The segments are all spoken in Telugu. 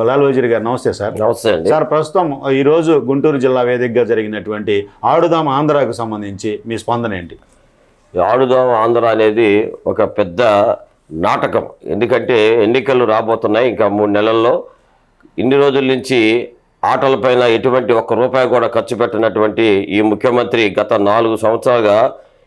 లాల్ వజీర్ గారు నమస్తే సార్. నమస్తే అండి సార్. ప్రస్తుతం ఈరోజు గుంటూరు జిల్లా వేదికగా జరిగినటువంటి ఆడుదాం ఆంధ్రాకు సంబంధించి మీ స్పందన ఏంటి? ఆడుదాం ఆంధ్ర అనేది ఒక పెద్ద నాటకం. ఎందుకంటే ఎన్నికలు రాబోతున్నాయి ఇంకా 3 నెలల్లో. ఇన్ని రోజుల నుంచి ఆటలపైన ఎటువంటి ₹1 కూడా ఖర్చు పెట్టినటువంటి ఈ ముఖ్యమంత్రి గత 4 సంవత్సరాలుగా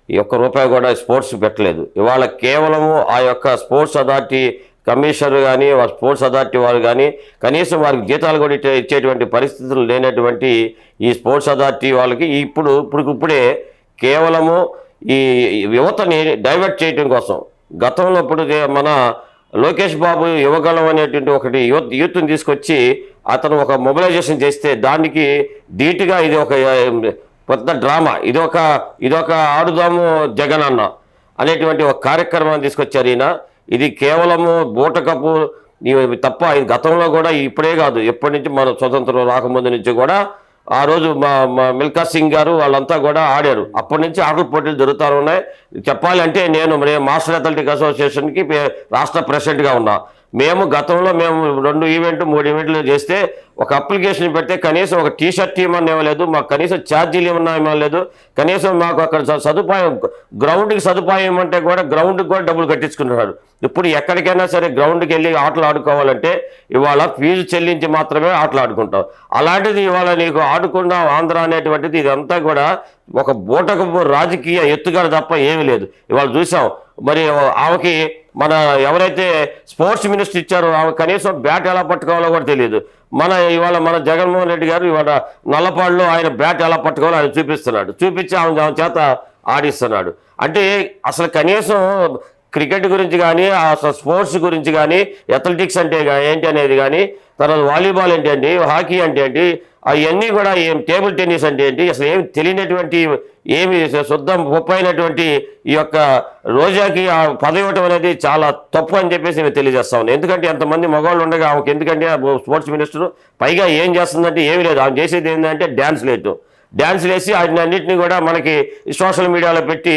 ఈ ₹1 కూడా స్పోర్ట్స్ పెట్టలేదు. ఇవాళ కేవలము ఆ యొక్క స్పోర్ట్స్ అథారిటీ కమిషనర్ కానీ స్పోర్ట్స్ అథారిటీ వారు కానీ కనీసం వారికి జీతాలు కూడా ఇచ్చేటువంటి పరిస్థితులు లేనటువంటి ఈ స్పోర్ట్స్ అథారిటీ వాళ్ళకి ఇప్పుడే కేవలము ఈ యువతని డైవర్ట్ చేయడం కోసం గతంలో ఇప్పుడు మన లోకేష్ బాబు యువగళం అనేటువంటి ఒకటి యూత్ని తీసుకొచ్చి అతను ఒక మొబిలైజేషన్ చేస్తే దానికి ధీటుగా ఇది ఒక పెద్ద డ్రామా, ఇదొక ఆడుదాము జగన్ అన్న అనేటువంటి ఒక కార్యక్రమాన్ని తీసుకొచ్చారు ఈయన. ఇది కేవలము బూటకపు తప్ప గతంలో కూడా ఇప్పుడే కాదు, ఎప్పటి నుంచి మన స్వతంత్రం రాకముందు నుంచి కూడా ఆ రోజు మా మిల్కా సింగ్ గారు వాళ్ళంతా కూడా ఆడారు. అప్పటి నుంచి ఆటల పోటీలు జరుగుతూ ఉన్నాయి. చెప్పాలంటే నేను మాస్టర్ అథ్లెటిక్ అసోసియేషన్కి రాష్ట్ర ప్రెసిడెంట్గా ఉన్నా. గతంలో 2 ఈవెంట్ 3 ఈవెంట్లు చేస్తే ఒక అప్లికేషన్ పెడితే కనీసం ఒక టీషర్ట్ టీమ్ అని ఇవ్వలేదు, మాకు కనీసం ఛార్జీలు ఏమన్నా ఇవ్వలేదు, కనీసం మాకు అక్కడ సదుపాయం గ్రౌండ్కి సదుపాయం ఇవ్వమంటే కూడా గ్రౌండ్కి కూడా డబ్బులు కట్టించుకుంటున్నారు. ఇప్పుడు ఎక్కడికైనా సరే గ్రౌండ్కి వెళ్ళి ఆటలు ఆడుకోవాలంటే ఇవాళ ఫీజు చెల్లించి మాత్రమే ఆటలు ఆడుకుంటాం. అలాంటిది ఇవాళ నీకు ఆడుకున్న ఆంధ్ర అనేటువంటిది ఇదంతా కూడా ఒక బూటకపు రాజకీయ ఎత్తుగడ తప్ప ఏమీ లేదు. ఇవాళ చూసాం మరి ఆమెకి మన ఎవరైతే స్పోర్ట్స్ మినిస్టర్ ఇచ్చారో ఆమె కనీసం బ్యాట్ ఎలా పట్టుకోవాలో కూడా తెలియదు. ఇవాళ మన జగన్మోహన్ రెడ్డి గారు ఇవాళ నల్లపాడులో ఆయన బ్యాట్ ఎలా పట్టుకోవాలో ఆయన చూపించి ఆమె చేత ఆడిస్తున్నాడు. అంటే అసలు కనీసం క్రికెట్ గురించి కానీ అసలు స్పోర్ట్స్ గురించి కానీ అథ్లెటిక్స్ అంటే ఏంటి అనేది కానీ, తర్వాత వాలీబాల్ అంటే ఏంటి, హాకీ అంటే ఏంటి, అవన్నీ కూడా టేబుల్ టెన్నిస్ అంటే ఏంటి అసలు ఏమి తెలియనటువంటి ఏమి శుద్ధం గొప్పైనటువంటి ఈ యొక్క రోజాకి ఆ పదవి ఇవ్వటం అనేది చాలా తప్పు అని చెప్పేసి నేను తెలియజేస్తా ఉన్నాను. ఎందుకంటే ఎంతమంది మగవాళ్ళు ఉండగా ఆమెకు ఎందుకంటే స్పోర్ట్స్ మినిస్టర్ పైగా ఏం చేస్తుందంటే ఏమీ లేదు. ఆమె చేసేది ఏంటంటే డ్యాన్స్ వేసి అన్నింటినీ కూడా మనకి సోషల్ మీడియాలో పెట్టి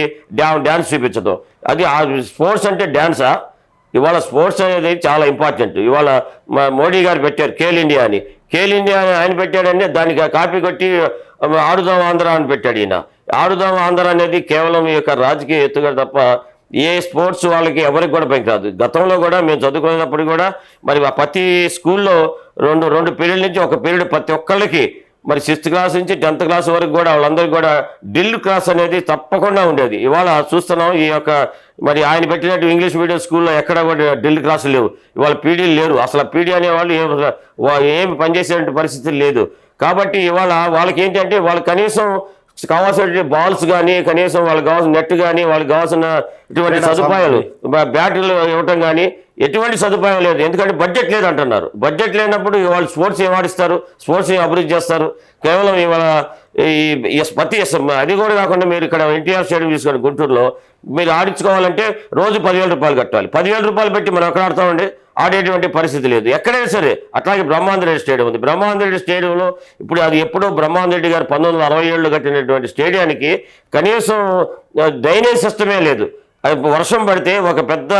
డ్యాన్స్ చూపించదు. అది ఆ స్పోర్ట్స్ అంటే డ్యాన్సా? ఇవాళ స్పోర్ట్స్ అనేది చాలా ఇంపార్టెంట్. ఇవాళ మోడీ గారు పెట్టారు ఖేల్ ఇండియా అని ఆయన పెట్టాడని దానికి కాపీ కొట్టి ఆడుదాం ఆంధ్ర అని పెట్టాడు ఈయన. ఆడుదాం ఆంధ్ర అనేది కేవలం ఈ యొక్క రాజకీయ ఎత్తుగడ తప్ప ఏ స్పోర్ట్స్ వాళ్ళకి ఎవరికి కూడా పనికిరాదు. గతంలో కూడా మేము చదువుకునేటప్పుడు కూడా మరి ప్రతి స్కూల్లో రెండు పీరియడ్ నుంచి ఒక పీరియడ్ ప్రతి ఒక్కళ్ళకి మరి 6th క్లాస్ నుంచి 10th క్లాస్ వరకు కూడా వాళ్ళందరికీ కూడా డ్రిల్ క్లాస్ అనేది తప్పకుండా ఉండేది. ఇవాళ చూస్తున్నాం ఈ యొక్క మరి ఆయన పెట్టినట్టు ఇంగ్లీష్ మీడియం స్కూల్లో ఎక్కడ కూడా డ్రిల్ క్లాసులు లేవు. ఇవాళ పీడీలు లేరు. అసలు పీడీ అనేవాళ్ళు ఏమి పనిచేసే పరిస్థితి లేదు. కాబట్టి ఇవాళ వాళ్ళకి ఏంటంటే వాళ్ళు కనీసం కావాల్సిన బాల్స్ కానీ కనీసం వాళ్ళకి కావాల్సిన నెట్ కానీ వాళ్ళకి కావాల్సిన ఇటువంటి సదుపాయాలు బ్యాటరీలు ఇవ్వటం కానీ ఎటువంటి సదుపాయం లేదు. ఎందుకంటే బడ్జెట్ లేదు అంటున్నారు. బడ్జెట్ లేనప్పుడు వాళ్ళు స్పోర్ట్స్ ఏం ఆడిస్తారు, స్పోర్ట్స్ ఏం అభివృద్ధి చేస్తారు? కేవలం ఇవాళ అది కూడా కాకుండా మీరు ఇక్కడ ఎన్టీఆర్ స్టేడియం తీసుకోండి గుంటూరులో, మీరు ఆడించుకోవాలంటే రోజు ₹10,000 కట్టాలి. ₹10,000 పెట్టి మనం ఎక్కడ ఆడతామండి? ఆడేటువంటి పరిస్థితి లేదు ఎక్కడైనా సరే. అట్లాగే బ్రహ్మాందరెడ్డి స్టేడియం ఉంది. బ్రహ్మాందరెడ్డి స్టేడియంలో ఇప్పుడు అది ఎప్పుడో బ్రహ్మాందరెడ్డి గారు 1967లో కట్టినటువంటి స్టేడియానికి కనీసం డ్రైనేజ్ సిస్టమే లేదు. వర్షం పడితే ఒక పెద్ద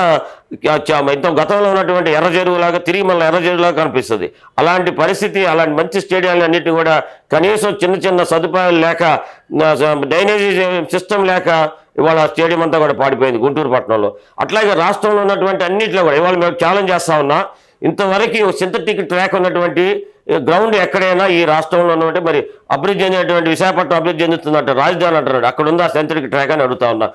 గతంలో ఉన్నటువంటి ఎర్ర చెరువులాగా తిరిగి మళ్ళీ ఎర్ర చెరువులాగా కనిపిస్తుంది. అలాంటి పరిస్థితి, అలాంటి మంచి స్టేడియాలు అన్నింటినీ కూడా కనీసం చిన్న సదుపాయాలు లేక డ్రైనేజీ సిస్టమ్ లేక ఇవాళ స్టేడియం అంతా కూడా పాడిపోయింది గుంటూరు పట్టణంలో. అట్లాగే రాష్ట్రంలో ఉన్నటువంటి అన్నింటిలో కూడా ఇవాళ మేము ఛాలెంజ్ చేస్తా ఉన్నా, ఇంతవరకు సింథటిక్ ట్రాక్ ఉన్నటువంటి గ్రౌండ్ ఎక్కడైనా ఈ రాష్ట్రంలో ఉన్నటువంటి మరి అభివృద్ధి చెందినటువంటి విశాఖపట్నం అభివృద్ధి చెందుతుందంట రాజధాని అంటున్నాడు. అక్కడ ఉందా సింథటిక్ ట్రాక్ అని అడుగుతా ఉన్నా.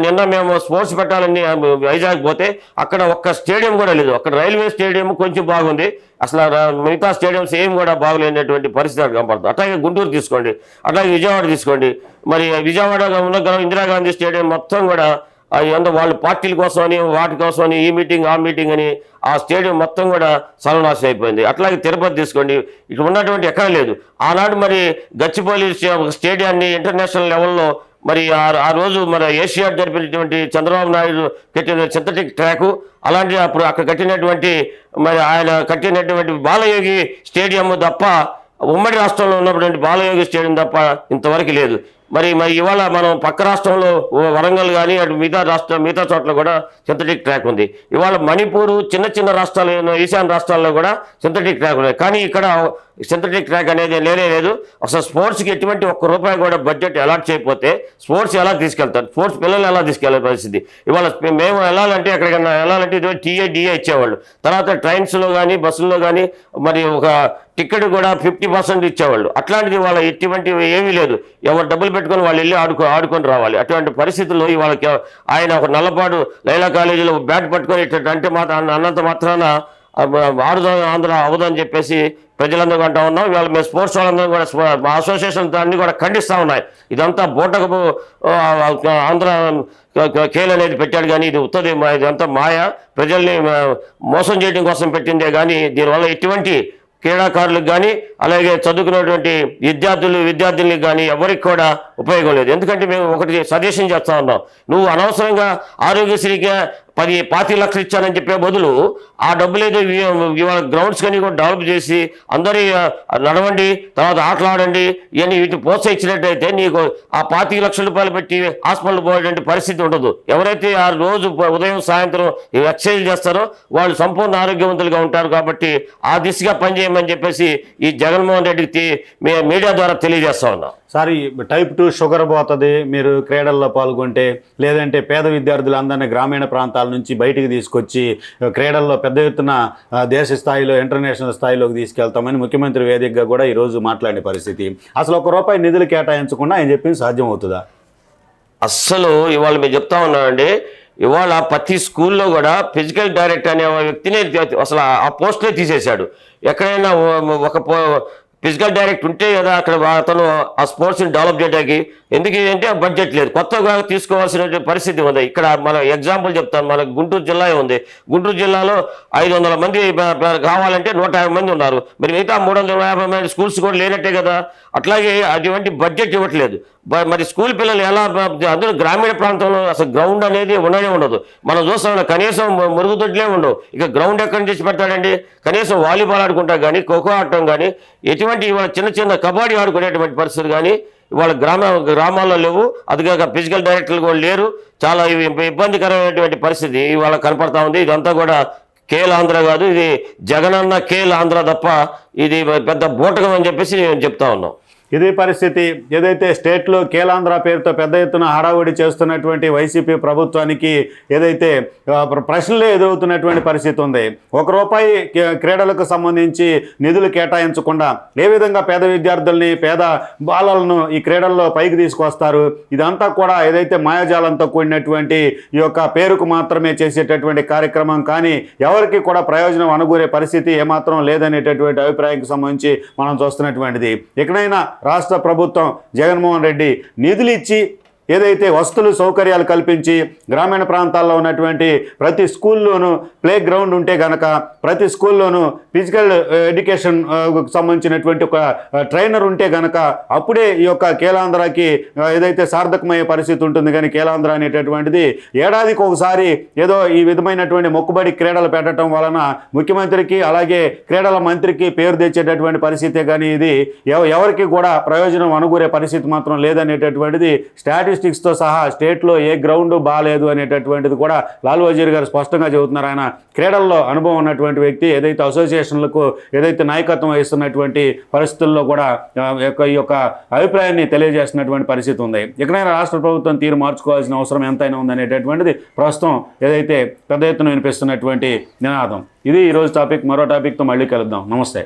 నిన్న మేము స్పోర్ట్స్ పెట్టాలని వైజాగ్ పోతే అక్కడ ఒక్క స్టేడియం కూడా లేదు. అక్కడ రైల్వే స్టేడియం కొంచెం బాగుంది, అసలు మిగతా స్టేడియంస్ ఏం కూడా బాగలేనటువంటి పరిస్థితి కనపడుతుంది. అట్లాగే గుంటూరు తీసుకోండి, అట్లాగే విజయవాడ తీసుకోండి. మరి విజయవాడ ఉన్న ఇందిరాగాంధీ స్టేడియం మొత్తం కూడా వాళ్ళ పార్టీల కోసమని వాటి కోసమని ఈ మీటింగ్ ఆ మీటింగ్ అని ఆ స్టేడియం మొత్తం కూడా సర్వనాశనం అయిపోయింది. అట్లాగే తిరుపతి తీసుకోండి, ఇక్కడ ఉన్నటువంటి ఎక్కడ లేదు. ఆనాడు మరి గచ్చిబౌలి స్టేడియాన్ని ఇంటర్నేషనల్ లెవెల్లో మరి ఆ రోజు మన ఏషియాడ్ జరిపినటువంటి చంద్రబాబు నాయుడు కట్టిన సింథటిక్ ట్రాకు, అలాంటి అప్పుడు అక్కడ కట్టినటువంటి మరి ఆయన కట్టినటువంటి బాలయోగి స్టేడియం తప్ప ఉమ్మడి రాష్ట్రంలో ఉన్నటువంటి బాలయోగి స్టేడియం తప్ప ఇంతవరకు లేదు. మరి ఇవాళ మనం పక్క రాష్ట్రంలో వరంగల్ కానీ అటు మిగతా చోట్ల కూడా సింథటిక్ ట్రాక్ ఉంది. ఇవాళ మణిపూర్ చిన్న రాష్ట్రాలు ఈశాన్య రాష్ట్రాల్లో కూడా సింథటిక్ ట్రాక్ ఉంది. కానీ ఇక్కడ సింథటిక్ ట్రాక్ అనేది లేదు. అసలు స్పోర్ట్స్కి ఎటువంటి ₹1 కూడా బడ్జెట్ అలాట్ చేయకపోతే స్పోర్ట్స్ ఎలా తీసుకెళ్తారు? స్పోర్ట్స్ పిల్లలు ఎలా తీసుకెళ్లే పరిస్థితి? ఇవాళ మేము వెళ్ళాలంటే ఎక్కడికైనా వెళ్ళాలంటే ఇటువంటి TA ఇచ్చేవాళ్ళు. తర్వాత ట్రైన్స్లో కానీ బస్సుల్లో కానీ మరి ఒక టికెట్ కూడా 50% ఇచ్చేవాళ్ళు. అట్లాంటిది వాళ్ళ ఎటువంటివి ఏమీ లేదు. ఎవరు డబ్బులు పెట్టుకొని వాళ్ళు వెళ్ళి ఆడుకొని రావాలి. అటువంటి పరిస్థితుల్లో ఇవాళ ఆయన ఒక నల్లపాడు లైలా కాలేజీలో బ్యాట్ పట్టుకొని అంటే అన్నంత మాత్రాన ఆడుదాం ఆంధ్ర అవదని చెప్పేసి ప్రజలందరూ అంటా ఉన్నాం. ఇవాళ మేము స్పోర్ట్స్ వాళ్ళందరూ కూడా మా అసోసియేషన్ అన్ని కూడా ఖండిస్తూ ఉన్నాయి. ఇదంతా బోటకు ఆంధ్ర ఖేల్ అనేది పెట్టాడు కానీ ఇది ఉత్తది, ఇదంతా మాయ, ప్రజల్ని మోసం చేయడం కోసం పెట్టిందే కానీ దీనివల్ల ఎటువంటి క్రీడాకారులకు కానీ అలాగే చదువుకున్నటువంటి విద్యార్థులకు కానీ ఎవరికి కూడా ఉపయోగం లేదు. ఎందుకంటే మేము ఒకటి సజెషన్ చేస్తా ఉన్నాం, నువ్వు అనవసరంగా ఆరోగ్యశ్రీగా 10-25 లక్షలు ఇచ్చానని చెప్పే బదులు ఆ డబ్బులు ఏదో ఇవాళ గ్రౌండ్స్ కానీ కూడా డెవలప్ చేసి అందరి నడవండి, తర్వాత ఆటలాడండి, ఇవన్నీ వీటిని ప్రోత్సహించినట్టయితే నీకు ఆ 25 లక్షల రూపాయలు పెట్టి హాస్పిటల్ పోయేటువంటి పరిస్థితి ఉండదు. ఎవరైతే ఆ రోజు ఉదయం సాయంత్రం ఎక్సర్సైజ్ చేస్తారో వాళ్ళు సంపూర్ణ ఆరోగ్యవంతులుగా ఉంటారు. కాబట్టి ఆ దిశగా పనిచేయమని చెప్పేసి ఈ జగన్మోహన్ రెడ్డికి మీడియా ద్వారా తెలియజేస్తా ఉన్నాం. సార్, టైప్ 2 షుగర్ పోతుంది మీరు క్రీడల్లో పాల్గొంటే, లేదంటే పేద విద్యార్థులందరినీ గ్రామీణ ప్రాంతాల నుంచి బయటికి తీసుకొచ్చి క్రీడల్లో పెద్ద ఎత్తున దేశ స్థాయిలో ఇంటర్నేషనల్ స్థాయిలోకి తీసుకెళ్తామని ముఖ్యమంత్రి వేదికగా కూడా ఈరోజు మాట్లాడే పరిస్థితి. అసలు ₹1 నిధులు కేటాయించకుండా ఆయన చెప్పింది సాధ్యం అవుతుందా? అస్సలు ఇవాళ మేము చెప్తా ఉన్నామండి, ఇవాళ ప్రతి స్కూల్లో కూడా ఫిజికల్ డైరెక్టర్ అనే వ్యక్తిని అసలు ఆ పోస్ట్నే తీసేశాడు. ఎక్కడైనా ఒక ఫిజికల్ డైరెక్టర్ ఉంటే కదా అక్కడ అతను ఆ స్పోర్ట్స్ని డెవలప్ చేయడానికి. ఎందుకు అంటే బడ్జెట్ లేదు, కొత్తగా తీసుకోవాల్సిన పరిస్థితి ఉంది. ఇక్కడ మన ఎగ్జాంపుల్ చెప్తాను, మన గుంటూరు జిల్లా ఉంది. గుంటూరు జిల్లాలో 500 మంది కావాలంటే 150 మంది ఉన్నారు. మరి మిగతా 350 మంది స్కూల్స్ కూడా లేనట్టే కదా. అట్లాగే అటువంటి బడ్జెట్ ఇవ్వట్లేదు. మరి స్కూల్ పిల్లలు ఎలా, అందరూ గ్రామీణ ప్రాంతంలో అసలు గ్రౌండ్ అనేది ఉండనే ఉండదు. మనం చూస్తాం కనీసం మురుగుదొడ్లే ఉండవు. ఇక గ్రౌండ్ ఎక్కడి నుంచి పెడతాడండి? కనీసం వాలీబాల్ ఆడుకుంటాం కానీ, ఖోఖో ఆడటం కానీ, ఎటువంటి ఇవాళ చిన్న కబడ్డీ ఆడుకునేటువంటి పరిస్థితులు కానీ ఇవాళ గ్రామాల్లో లేవు. అదిగాక ఫిజికల్ డైరెక్టర్లు కూడా లేరు. చాలా ఇబ్బందికరమైనటువంటి పరిస్థితి ఇవాళ కనపడతా ఉంది. ఇదంతా కూడా కేల్ ఆంధ్ర కాదు, ఇది జగనన్న కేల్ ఆంధ్ర తప్ప ఇది పెద్ద బూటకం అని చెప్పేసి నేను చెప్తా ఉన్నాం. ఇదే పరిస్థితి ఏదైతే స్టేట్లో కేలాంధ్ర పేరుతో పెద్ద ఎత్తున హడావుడి చేస్తున్నటువంటి వైసీపీ ప్రభుత్వానికి ఏదైతే ప్రశ్నలే ఎదురవుతున్నటువంటి పరిస్థితి ఉంది. ₹1 క్రీడలకు సంబంధించి నిధులు కేటాయించకుండా ఏ విధంగా పేద విద్యార్థుల్ని, పేద బాలలను ఈ క్రీడల్లో పైకి తీసుకొస్తారు? ఇదంతా కూడా ఏదైతే మాయాజాలంతో కూడినటువంటి ఈ యొక్క పేరుకు మాత్రమే చేసేటటువంటి కార్యక్రమం, కానీ ఎవరికి కూడా ప్రయోజనం అనుకూరే పరిస్థితి ఏమాత్రం లేదనేటటువంటి అభిప్రాయానికి సంబంధించి మనం చూస్తున్నటువంటిది. ఎక్కడైనా రాష్ట్ర ప్రభుత్వం జగన్మోహన్ రెడ్డి నిధులు ఇచ్చి ఏదైతే వస్తువులు సౌకర్యాలు కల్పించి గ్రామీణ ప్రాంతాల్లో ఉన్నటువంటి ప్రతి స్కూల్లోనూ ప్లే గ్రౌండ్ ఉంటే కనుక, ప్రతి స్కూల్లోనూ ఫిజికల్ ఎడ్యుకేషన్ సంబంధించినటువంటి ఒక ట్రైనర్ ఉంటే కనుక అప్పుడే ఈ యొక్క కేలాంధ్రకి ఏదైతే సార్థకమయ్యే పరిస్థితి ఉంటుంది. కానీ కేలాంధ్ర అనేటటువంటిది ఏడాదికి ఒకసారి ఏదో ఈ విధమైనటువంటి మొక్కుబడి క్రీడలు పెట్టడం వలన ముఖ్యమంత్రికి అలాగే క్రీడల మంత్రికి పేరు తెచ్చేటటువంటి పరిస్థితే కానీ ఇది ఎవరికి కూడా ప్రయోజనం అనుకూరే పరిస్థితి మాత్రం లేదనేటటువంటిది స్టాటిస్టిక్స్తో సహా స్టేట్లో ఏ గ్రౌండ్ బాగాలేదు అనేటటువంటిది కూడా లాల్ వజీర్ గారు స్పష్టంగా చెబుతున్నారు. ఆయన క్రీడల్లో అనుభవం ఉన్నటువంటి వ్యక్తి, ఏదైతే అసోసియేషన్లకు ఏదైతే నాయకత్వం వహిస్తున్నటువంటి పరిస్థితుల్లో కూడా ఈ యొక్క అభిప్రాయాన్ని తెలియజేస్తున్నటువంటి పరిస్థితి ఉంది. ఎక్కడైనా రాష్ట్ర ప్రభుత్వం తీరు మార్చుకోవాల్సిన అవసరం ఎంతైనా ఉందనేటటువంటిది ప్రస్తుతం ఏదైతే పెద్ద ఎత్తున వినిపిస్తున్నటువంటి నినాదం. ఇది ఈరోజు టాపిక్. మరో టాపిక్తో మళ్ళీ కలుద్దాం. నమస్తే.